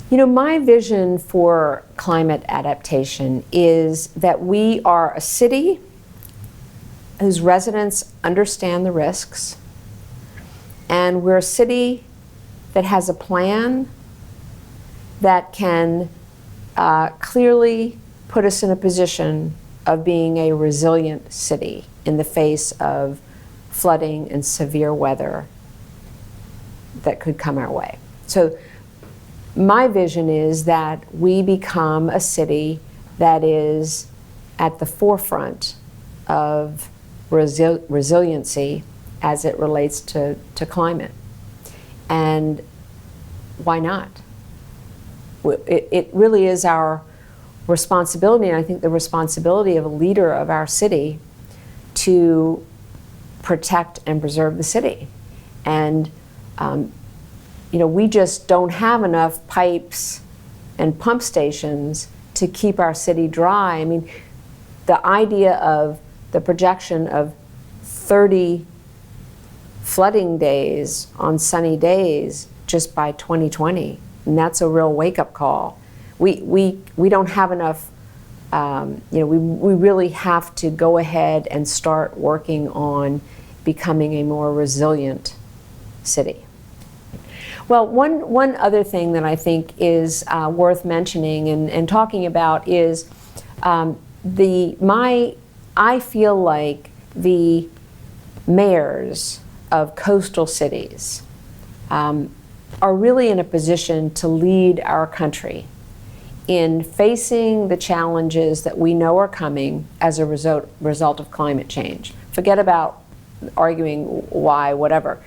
You know, my vision for climate adaptation is that we are a city whose residents understand the risks, and we're a city that has a plan that can clearly put us in a position of being a resilient city in the face of flooding and severe weather that could come our way. So my vision is that we become a city that is at the forefront of resiliency as it relates to climate. And why not? It really is our responsibility, and I think the responsibility of a leader of our city, to protect and preserve the city. And you know, we just don't have enough pipes and pump stations to keep our city dry. I mean, the idea of the projection of 30 flooding days on sunny days just by 2020, and that's a real wake-up call. We don't have enough, you know, we really have to go ahead and start working on becoming a more resilient city. Well, one other thing that I think is worth mentioning and talking about is I feel like the mayors of coastal cities are really in a position to lead our country in facing the challenges that we know are coming as a result of climate change. Forget about arguing why, whatever.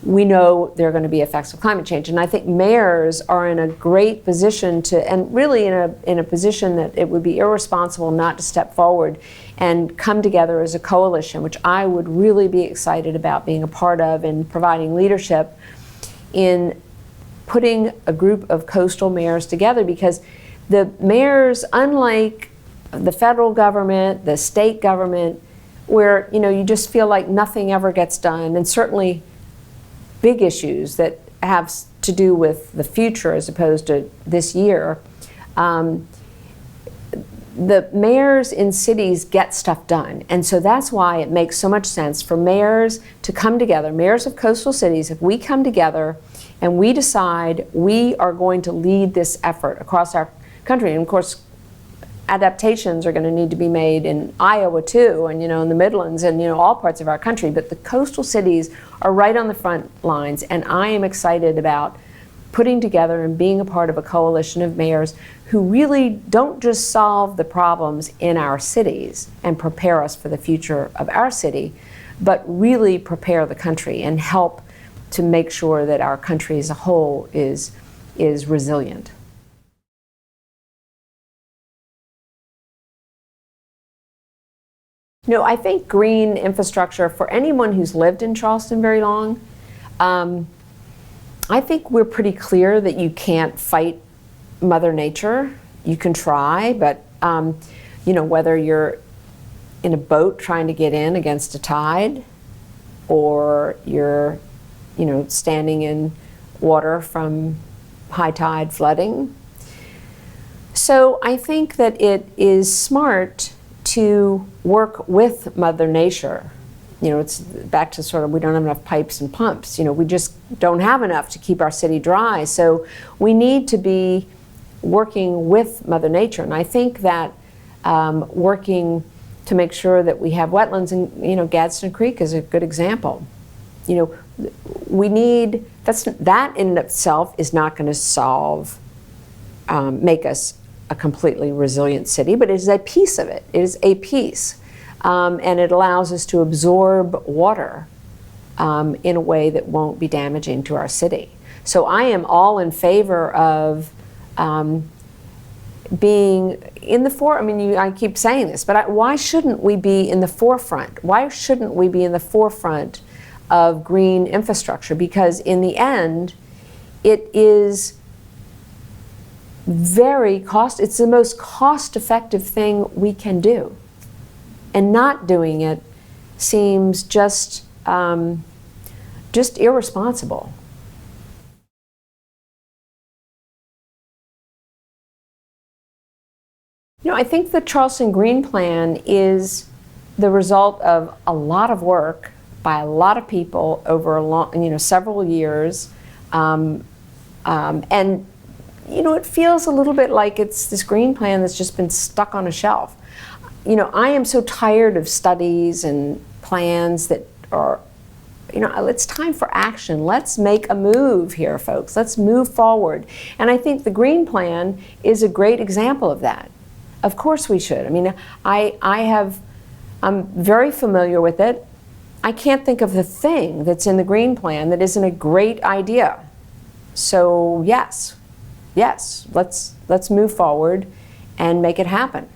We know there are going to be effects of climate change, and I think mayors are in a great position to, and really in a position that it would be irresponsible not to step forward and come together as a coalition, which I would really be excited about being a part of and providing leadership in putting a group of coastal mayors together, because the mayors, unlike the federal government, the state government, where you just feel like nothing ever gets done, and certainly big issues that have to do with the future as opposed to this year, the mayors in cities get stuff done. And so that's why it makes so much sense for mayors to come together, mayors of coastal cities. If we come together and we decide we are going to lead this effort across our country, and of course adaptations are going to need to be made in Iowa too, and in the Midlands, and all parts of our country, but the coastal cities are right on the front lines, and I am excited about putting together and being a part of a coalition of mayors who really don't just solve the problems in our cities and prepare us for the future of our city, but really prepare the country and help to make sure that our country as a whole is resilient. I think green infrastructure, for anyone who's lived in Charleston very long, I think we're pretty clear that you can't fight Mother Nature. You can try, but whether you're in a boat trying to get in against a tide, or you're standing in water from high tide flooding. So I think that it is smart to work with Mother Nature. It's back to sort of, we don't have enough pipes and pumps. We just don't have enough to keep our city dry. So we need to be working with Mother Nature. And I think that working to make sure that we have wetlands, and Gadsden Creek is a good example. We need, that in itself is not going to solve, make us a completely resilient city, but it is a piece of it. It is a piece. And it allows us to absorb water in a way that won't be damaging to our city. So I am all in favor of being in the I keep saying this, but why shouldn't we be in the forefront? Why shouldn't we be in the forefront of green infrastructure? Because in the end, it is it's the most cost-effective thing we can do. And not doing it seems just irresponsible. I think the Charleston Green Plan is the result of a lot of work by a lot of people over a long, several years. And, it feels a little bit like it's this green plan that's just been stuck on a shelf. I am so tired of studies and plans that are, it's time for action. Let's make a move here, folks. Let's move forward. And I think the green plan is a great example of that. Of course we should. I'm very familiar with it. I can't think of the thing that's in the green plan that isn't a great idea. So yes, let's move forward and make it happen.